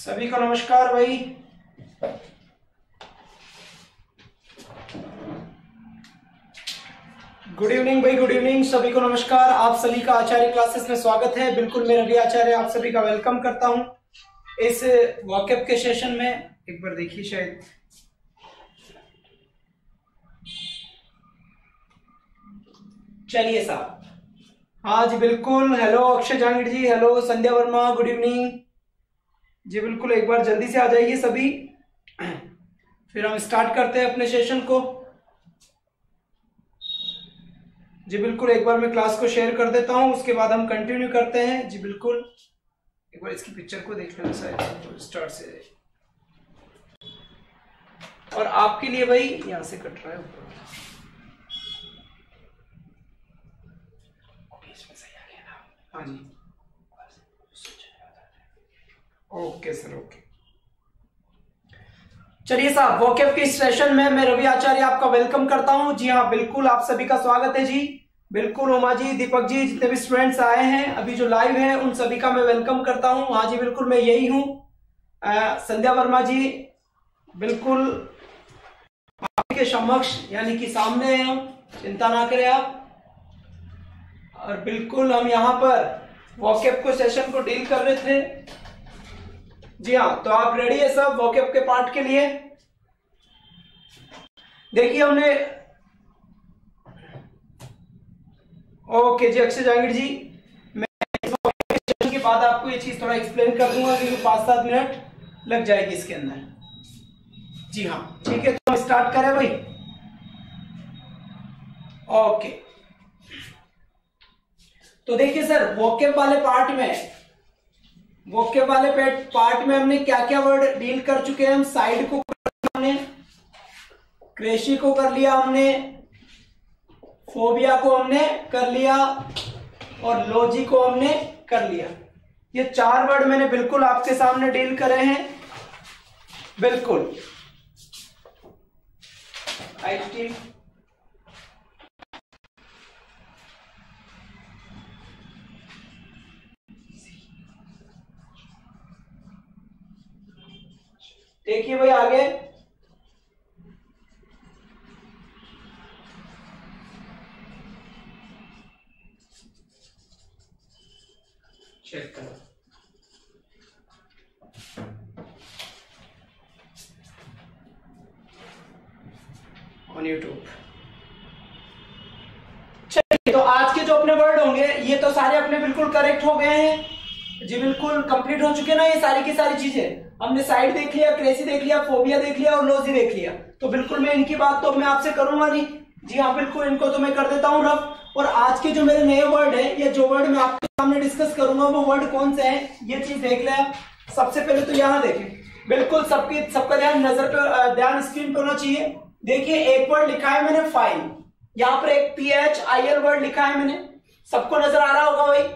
सभी को नमस्कार भाई। गुड इवनिंग भाई, गुड इवनिंग, सभी को नमस्कार। आप सभी का आचार्य क्लासेस में स्वागत है। बिल्कुल मैं रवि आचार्य आप सभी का वेलकम करता हूं इस वॉकअप के सेशन में। एक बार देखिए, शायद चलिए साहब। हाँ जी बिल्कुल। हेलो अक्षय जहांगीर जी, हेलो संध्या वर्मा, गुड इवनिंग जी। बिल्कुल एक बार जल्दी से आ जाइए सभी, फिर हम स्टार्ट करते हैं अपने सेशन को जी। बिल्कुल एक बार मैं क्लास को शेयर कर देता हूं, उसके बाद हम कंटिन्यू करते हैं जी। बिल्कुल एक बार इसकी पिक्चर को देख लो शायद स्टार्ट से। और आपके लिए भाई यहां से कट रहा है ऊपर, हाँ जी ओके सर, ओके। चलिए साहब, वॉकअप के इस सेशन में मैं रवि आचार्य आपका वेलकम करता हूं जी। हाँ बिल्कुल आप सभी का स्वागत है जी। बिल्कुल उमा जी, दीपक जी, जितने भी स्टूडेंट्स आए हैं अभी जो लाइव हैं उन सभी का मैं वेलकम करता हूं। हाँ जी बिल्कुल मैं यही हूं। संध्या वर्मा जी बिल्कुल आपके समक्ष यानी कि सामने हैं हम, चिंता ना करें आप। और बिल्कुल हम यहाँ पर वॉकअप को सेशन को डील कर रहे थे जी। हाँ तो आप रेडी है सब वॉकअप के पार्ट के लिए? देखिए हमने ओके जी अक्षय जहांगीर जी, मैं इस सेशन के बाद आपको ये चीज थोड़ा एक्सप्लेन कर दूंगा क्योंकि 5-7 मिनट लग जाएगी इसके अंदर जी। हाँ ठीक है, तो स्टार्ट करें भाई। ओके तो देखिए सर, वॉकअप वाले पार्ट में हमने क्या क्या वर्ड डील कर चुके हैं। हम साइड को कर लिया हमने, क्रेशी को कर लिया हमने, फोबिया को हमने कर लिया और लॉजी को हमने कर लिया। ये 4 वर्ड मैंने बिल्कुल आपके सामने डील करे हैं। बिल्कुल देखिए भाई आगे चेक करो। On YouTube. चलिए तो आज के जो अपने वर्ड होंगे ये तो सारे अपने बिल्कुल करेक्ट हो गए हैं जी। बिल्कुल कंप्लीट हो चुके ना ये सारी की सारी चीजें। हमने साइड देख लिया, क्रेसी देख लिया, फोबिया देख लिया और लॉजी देख लिया। तो बिल्कुल मैं इनकी बात तो मैं आपसे करूंगा नहीं जी। हाँ बिल्कुल इनको तो मैं कर देता हूँ रफ। और आज के जो मेरे नए वर्ड है, ये जो वर्ड मैं आपके सामने डिस्कस करूंगा वो वर्ड कौन से हैं ये चीज देख ले आप। सबसे पहले तो यहाँ देखें, बिल्कुल सबका ध्यान नजर पे, ध्यान स्क्रीन पे होना चाहिए। देखिए एक वर्ड लिखा है मैंने फाइल, यहाँ पर एक PHIL वर्ड लिखा है मैंने, सबको नजर आ रहा होगा भाई।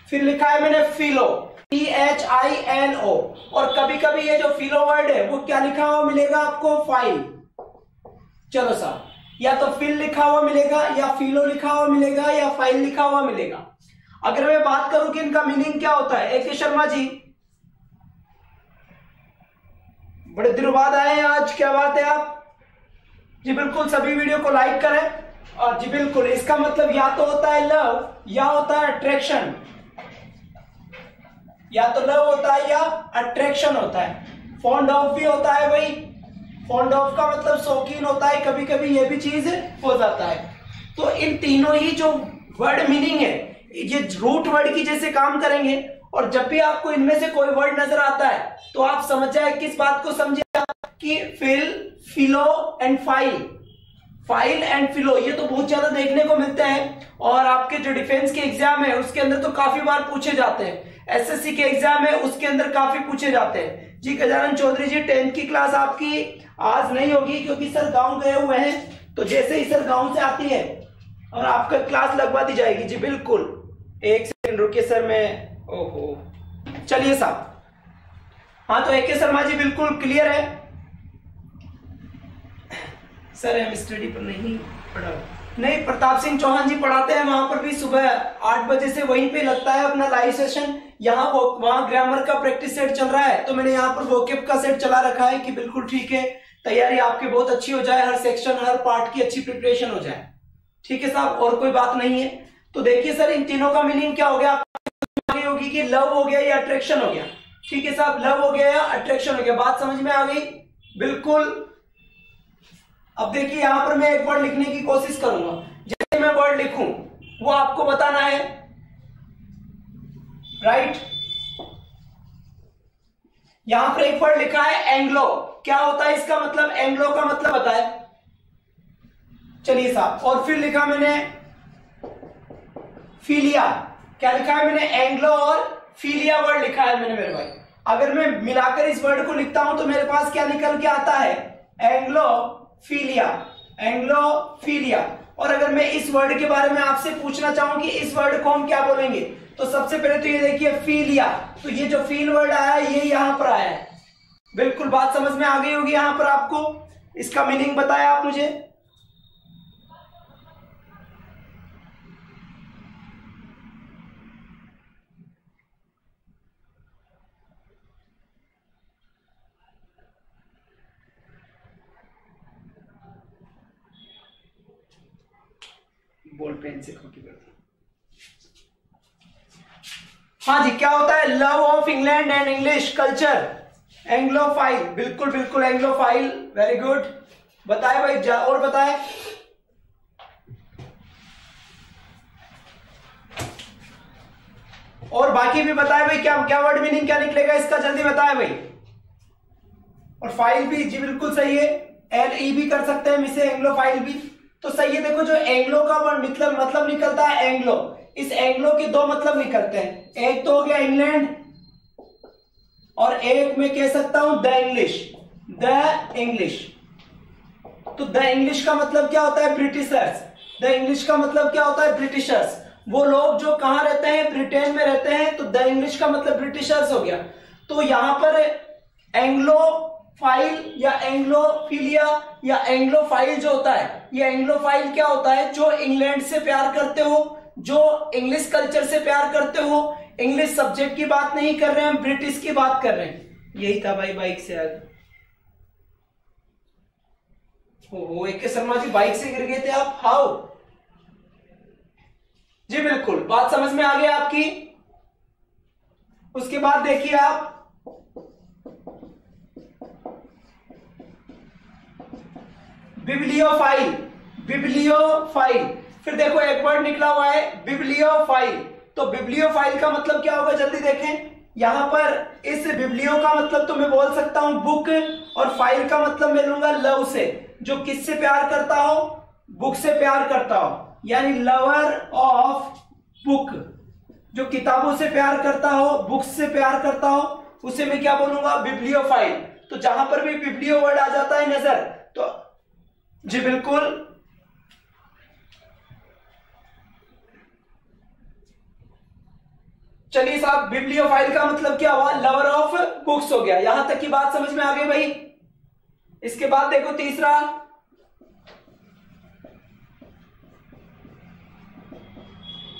फिर लिखा है मैंने फिलो, PHILO। और कभी कभी ये जो फिलो वर्ड है वो क्या लिखा हुआ मिलेगा आपको, फाइल। चलो साहब, या तो फिल लिखा हुआ मिलेगा या फिलो लिखा हुआ मिलेगा या फाइल लिखा हुआ मिलेगा। अगर मैं बात करूं कि इनका मीनिंग क्या होता है, AK शर्मा जी बड़े दिनों बाद आए हैं आज, क्या बात है आप जी। बिल्कुल सभी वीडियो को लाइक करें। और जी बिल्कुल इसका मतलब या तो होता है लव या होता है अट्रैक्शन, या तो लव होता है या अट्रैक्शन होता है। फॉन्ड ऑफ भी होता है भाई, फॉन्ड ऑफ का मतलब शौकीन होता है, कभी कभी ये भी चीज हो जाता है। तो इन तीनों ही जो वर्ड मीनिंग है ये रूट वर्ड की जैसे काम करेंगे। और जब भी आपको इनमें से कोई वर्ड नजर आता है तो आप समझ जाए किस बात को समझे कि phil, philo and phile, phile and philo ये तो बहुत ज्यादा देखने को मिलते हैं। और आपके जो डिफेंस के एग्जाम है उसके अंदर तो काफी बार पूछे जाते हैं। SSC के एग्जाम है उसके अंदर काफी पूछे जाते हैं जी। गजानन चौधरी जी 10th की क्लास आपकी आज नहीं होगी क्योंकि सर गांव गए हुए हैं। तो जैसे ही सर गांव से आती है और आपका क्लास लगवा दी जाएगी जी। बिल्कुल एक सेकंड रुकिए सर, मैं ओहो चलिए साहब। हाँ तो AK शर्मा जी बिल्कुल क्लियर है सर, हम स्टडी पर नहीं पढ़ा नहीं, प्रताप सिंह चौहान जी पढ़ाते हैं, वहां पर भी सुबह 8 बजे से वहीं पे लगता है अपना लाइव सेशन। यहाँ वहां ग्रामर का प्रैक्टिस सेट चल रहा है, तो मैंने यहाँ पर वोकेब का सेट चला रखा है कि बिल्कुल ठीक है, तैयारी आपकी बहुत अच्छी हो जाए, हर सेक्शन हर पार्ट की अच्छी प्रिपरेशन हो जाए। ठीक है साहब, और कोई बात नहीं है। तो देखिए सर, इन तीनों का मीनिंग क्या हो गया, आपको होगी कि लव हो गया या अट्रैक्शन हो गया। ठीक है साहब, लव हो गया या अट्रैक्शन हो गया, बात समझ में आ गई बिल्कुल। अब देखिए यहां पर मैं एक वर्ड लिखने की कोशिश करूंगा, जैसे मैं वर्ड लिखूं वो आपको बताना है, राइट। यहां पर एक वर्ड लिखा है एंग्लो, क्या होता है इसका मतलब, एंग्लो का मतलब बताए। चलिए साहब, और फिर लिखा मैंने फिलिया, क्या लिखा है मैंने, एंग्लो और फिलिया वर्ड लिखा है मैंने मेरे भाई। अगर मैं मिलाकर इस वर्ड को लिखता हूं तो मेरे पास क्या निकल के आता है, एंग्लोफिलिया, एंग्लोफिलिया। और अगर मैं इस वर्ड के बारे में आपसे पूछना चाहूं कि इस वर्ड को हम क्या बोलेंगे, तो सबसे पहले तो ये देखिए फिलिया, तो ये जो फील वर्ड आया है ये यहां पर आया है, बिल्कुल बात समझ में आ गई होगी यहां पर आपको। इसका मीनिंग बताया आप मुझे। बॉल पेन से कॉपी करता हूं। हाँ जी, क्या होता है, love of England and English culture, anglophile, बिल्कुल बिल्कुल एंग्लोफाइल, वेरी गुड। बताए भाई, और बताए। और बाकी भी बताए भाई, क्या क्या वर्ड मीनिंग क्या निकलेगा इसका, जल्दी बताए भाई। और फाइल भी, जी बिल्कुल सही है, LE भी कर सकते हैं हम इसे, एंग्लोफाइल भी तो सही है। देखो जो एंग्लो का मतलब निकलता है एंग्लो, इस एंग्लो के दो मतलब निकलते हैं, एक तो हो गया इंग्लैंड और एक मैं कह सकता हूं द इंग्लिश, द इंग्लिश। तो द इंग्लिश का मतलब क्या होता है, ब्रिटिशर्स। द इंग्लिश का मतलब क्या होता है, ब्रिटिशर्स, वो लोग जो कहां रहते हैं, ब्रिटेन में रहते हैं, तो द इंग्लिश का मतलब ब्रिटिशर्स हो गया। तो यहां पर एंग्लो फाइल या एंग्लोफिलिया या एंग्लोफाइल जो होता है, ये एंग्लोफाइल क्या होता है, जो इंग्लैंड से प्यार करते हो, जो इंग्लिश कल्चर से प्यार करते हो, इंग्लिश सब्जेक्ट की बात नहीं कर रहे हैं, ब्रिटिश की बात कर रहे हैं। यही था भाई, बाइक से आगे। ओ एक शर्मा जी, बाइक से गिर गए थे आप, हाउ। जी बिल्कुल, बात समझ में आ गई आपकी। उसके बाद देखिए आप, बिब्लियोफाइल, बिब्लियोफाइल, फिर देखो एक वर्ड निकला हुआ है बिब्लियोफाइल। तो बिब्लियोफाइल का मतलब क्या होगा, जल्दी देखें। यहां पर इस बिब्लियो का मतलब तो मैं बोल सकता हूं बुक, और फाइल का मतलब मैं लूंगा लव से, जो किससे प्यार करता हो, बुक से प्यार करता हो, यानी लवर ऑफ बुक, जो किताबों से प्यार करता हो, बुक्स से प्यार करता हो, उसे मैं क्या बोलूंगा, बिब्लियोफाइल। तो जहां पर भी बिब्लियो वर्ड आ जाता है नजर, तो जी बिल्कुल, चलिए साहब, बिब्लियोफाइल का मतलब क्या हुआ, लवर ऑफ बुक्स हो गया। यहां तक की बात समझ में आ गई भाई। इसके बाद देखो तीसरा,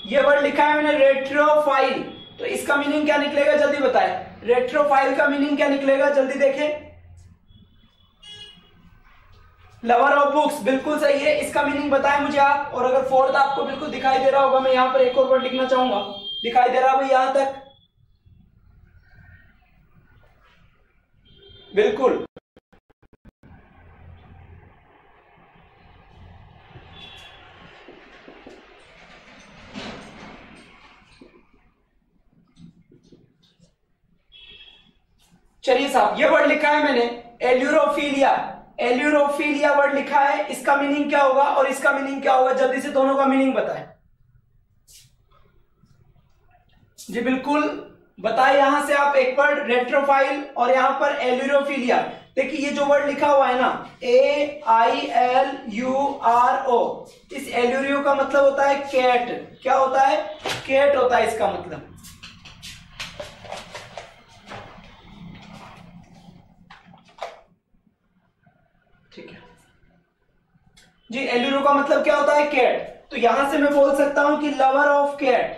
ये वर्ड लिखा है मैंने रेट्रोफाइल, तो इसका मीनिंग क्या निकलेगा, जल्दी बताएं। रेट्रोफाइल का मीनिंग क्या निकलेगा, जल्दी देखें। लवर ऑफ बुक्स, बिल्कुल सही है, इसका मीनिंग बताएं मुझे आप। और अगर फोर्थ आपको बिल्कुल दिखाई दे रहा होगा, मैं यहां पर एक और वर्ड लिखना चाहूंगा, दिखाई दे रहा भाई यहां तक, बिल्कुल। चलिए साहब, ये वर्ड लिखा है मैंने एल्यूरोफिलिया, एल्यूरोफिलिया वर्ड लिखा है, इसका मीनिंग क्या होगा और इसका मीनिंग क्या होगा, जल्दी से दोनों का मीनिंग बताएं। जी बिल्कुल, बताए यहां से आप एक वर्ड रेट्रोफाइल और यहां पर एल्यूरोफिलिया। देखिए ये जो वर्ड लिखा हुआ है ना, AILURO, इस एल्यूरियो का मतलब होता है कैट, क्या होता है, कैट होता है इसका मतलब। ठीक है, जी एल्यूरो का मतलब क्या होता है? कैट। तो यहां से मैं बोल सकता हूं कि lover of cat,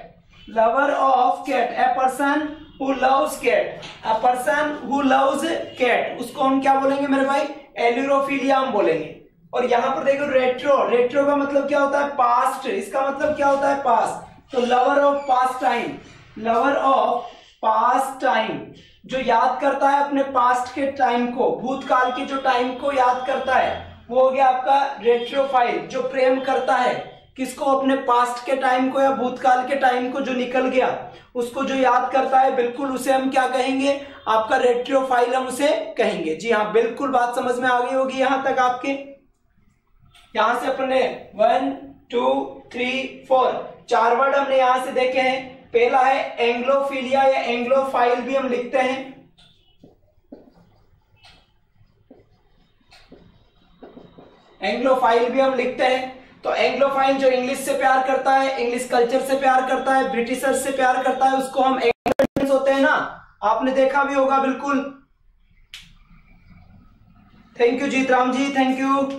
lover of cat, a person who loves cat, a person who loves cat, उसको हम क्या बोलेंगे मेरे भाई? एल्यूरोफिलिया हम बोलेंगे। और यहां पर देखो रेट्रो, रेट्रो का मतलब क्या होता है? पास्ट। इसका मतलब क्या होता है? पास्ट। तो lover of past time, lover of past time, जो याद करता है अपने पास्ट के टाइम को, भूतकाल के जो टाइम को याद करता है, वो हो गया आपका रेट्रोफाइल। जो प्रेम करता है किसको? अपने पास्ट के टाइम को या भूतकाल के टाइम को जो निकल गया उसको जो याद करता है, बिल्कुल उसे हम क्या कहेंगे? आपका रेट्रोफाइल हम उसे कहेंगे। जी हाँ, बिल्कुल बात समझ में आ गई होगी यहां तक आपके। यहां से अपने 1 2 3 4 4 वर्ड हमने यहां से देखे हैं। पहला है एंग्लोफिलिया या एंग्लोफाइल भी हम लिखते हैं। एंग्लोफाइल भी हम लिखते हैं। तो एंग्लोफाइल जो इंग्लिश से प्यार करता है, इंग्लिश कल्चर से प्यार करता है, ब्रिटिशर्स से प्यार करता है, उसको हम एंग्लोफाइल्स होते हैं ना, आपने देखा भी होगा बिल्कुल। Thank you Jitram ji, thank you.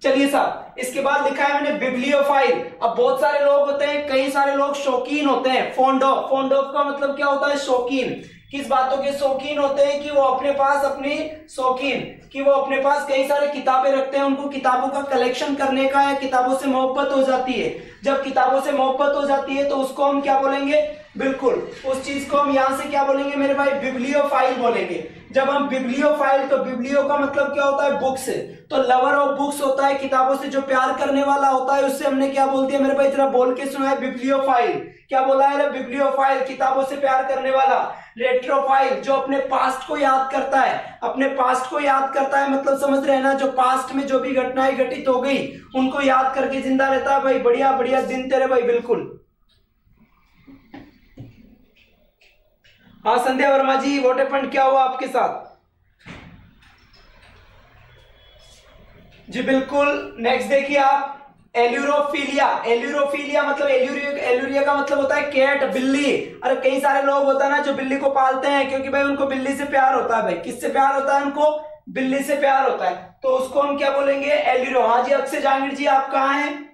चलिए साहब, इसके बाद लिखा है मैंने बिब्लियोफाइल। अब बहुत सारे लोग होते हैं, कई सारे लोग शौकीन होते हैं। फॉन्ड ऑफ, फॉन्ड ऑफ का मतलब क्या होता है? शौकीन। किस बातों के शौकीन होते हैं? कि वो अपने पास अपनी शौकीन, कि वो अपने पास कई सारे किताबें रखते हैं, उनको किताबों का कलेक्शन करने का या किताबों से मोहब्बत हो जाती है। जब किताबों से मोहब्बत हो जाती है तो उसको हम क्या बोलेंगे? बिल्कुल उस चीज को हम यहां से क्या बोलेंगे मेरे भाई? बिब्लियोफाइल बोलेंगे। जब हम बिब्लियोफाइल, तो बिब्लियो का मतलब क्या होता है? बुक्स। तो लवर ऑफ बुक्स होता है, किताबों से जो प्यार करने वाला होता है, उससे हमने क्या बोल दिया मेरे भाई? जरा बोल के सुना है, बिब्लियोफाइल। क्या बोला है? बिब्लियोफाइल, किताबों से प्यार करने वाला। रेट्रोफाइल, जो अपने पास्ट को याद करता है, अपने पास्ट को याद करता है, मतलब समझ रहे हैं ना, जो पास्ट में जो भी घटनाएं घटित हो गई उनको याद करके जिंदा रहता है। भाई बढ़िया बढ़िया दिन तेरे भाई, बिल्कुल। हाँ संध्या वर्मा जी, व्हाट हैपेंड, क्या हुआ आपके साथ? जी बिल्कुल। नेक्स्ट देखिए आप, एल्यूरोफिलिया। एल्यूरोफिलिया मतलब एल्यूरिया का मतलब होता है कैट, बिल्ली। अरे कई सारे लोग होता है ना जो बिल्ली को पालते हैं, क्योंकि भाई उनको बिल्ली से प्यार होता है। भाई किससे प्यार होता है? उनको बिल्ली से प्यार होता है। तो उसको हम क्या बोलेंगे? एल्यूरो। हाँ जी अक्षय जहांगीर जी, आप कहाँ हैं?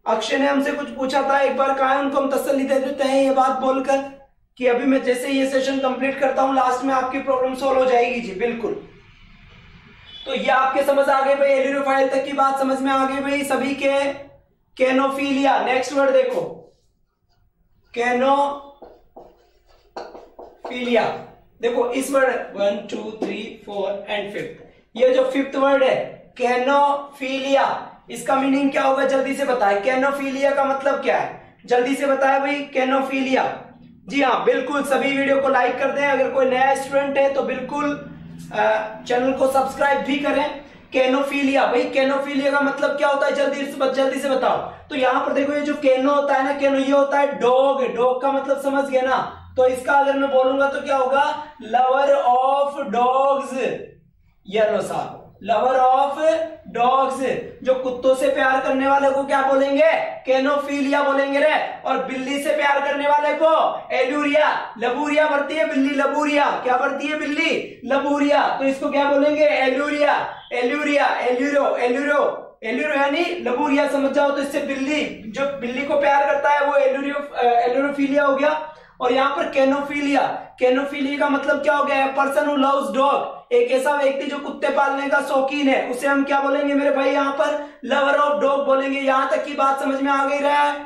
अक्षय ने हमसे कुछ पूछा था एक बार, कहाँ है? उनको हम तसल्ली दे देते हैं ये बात बोलकर कि अभी मैं जैसे ये सेशन कंप्लीट करता हूं, लास्ट में आपकी प्रॉब्लम सोल्व हो जाएगी। जी बिल्कुल। तो ये आपके समझ आ गए भाई, एल्यूरोफाइल तक की बात समझ में आ गई भाई सभी के। कैनोफिलिया, नेक्स्ट वर्ड देखो, कैनोफिलिया। देखो इस वर्ड 1 2 3 4 एंड 5th, ये जो 5th वर्ड है कैनोफिलिया, इसका मीनिंग क्या होगा? जल्दी से बताए। कैनोफिलिया का मतलब क्या है? जल्दी से बताए भाई, कैनोफिलिया। जी हाँ बिल्कुल, सभी वीडियो को लाइक कर दें। अगर कोई नया स्टूडेंट है तो बिल्कुल चैनल को सब्सक्राइब भी करें। कैनोफिलिया, भाई कैनोफिलिया का मतलब क्या होता है? जल्दी से बताओ। तो यहाँ पर देखो, ये जो कैनो होता है ना, कैनो ये होता है डॉग। डॉग का मतलब समझ गए ना? तो इसका अगर मैं बोलूंगा तो क्या होगा? Lover of dogs. येलो साहब, लवर ऑफ डॉग्स, जो कुत्तों से प्यार करने वाले को क्या बोलेंगे? कैनोफिलिया बोलेंगे रे। और बिल्ली से प्यार करने वाले को एल्यूरिया। लबूरिया बढ़ती है बिल्ली, लबूरिया। क्या बढ़ती है? बिल्ली, लबूरिया। तो इसको क्या बोलेंगे? एल्यूरिया, एल्यूरिया, एल्यूरो, एल्यूरो, एल्यूरो यानी लबूरिया, समझ जाओ। तो इससे बिल्ली, जो बिल्ली को प्यार करता है वो एल्यूरोफिलिया हो गया। और यहाँ पर कैनोफिलिया, कैनोफिलिया का मतलब क्या हो गया? पर्सन हु लव्स डॉग, एक ऐसा व्यक्ति जो कुत्ते पालने का शौकीन है, उसे हम क्या बोलेंगे मेरे भाई? यहाँ पर लवर ऑफ डॉग बोलेंगे। यहां तक की बात समझ में आ गई रहा है?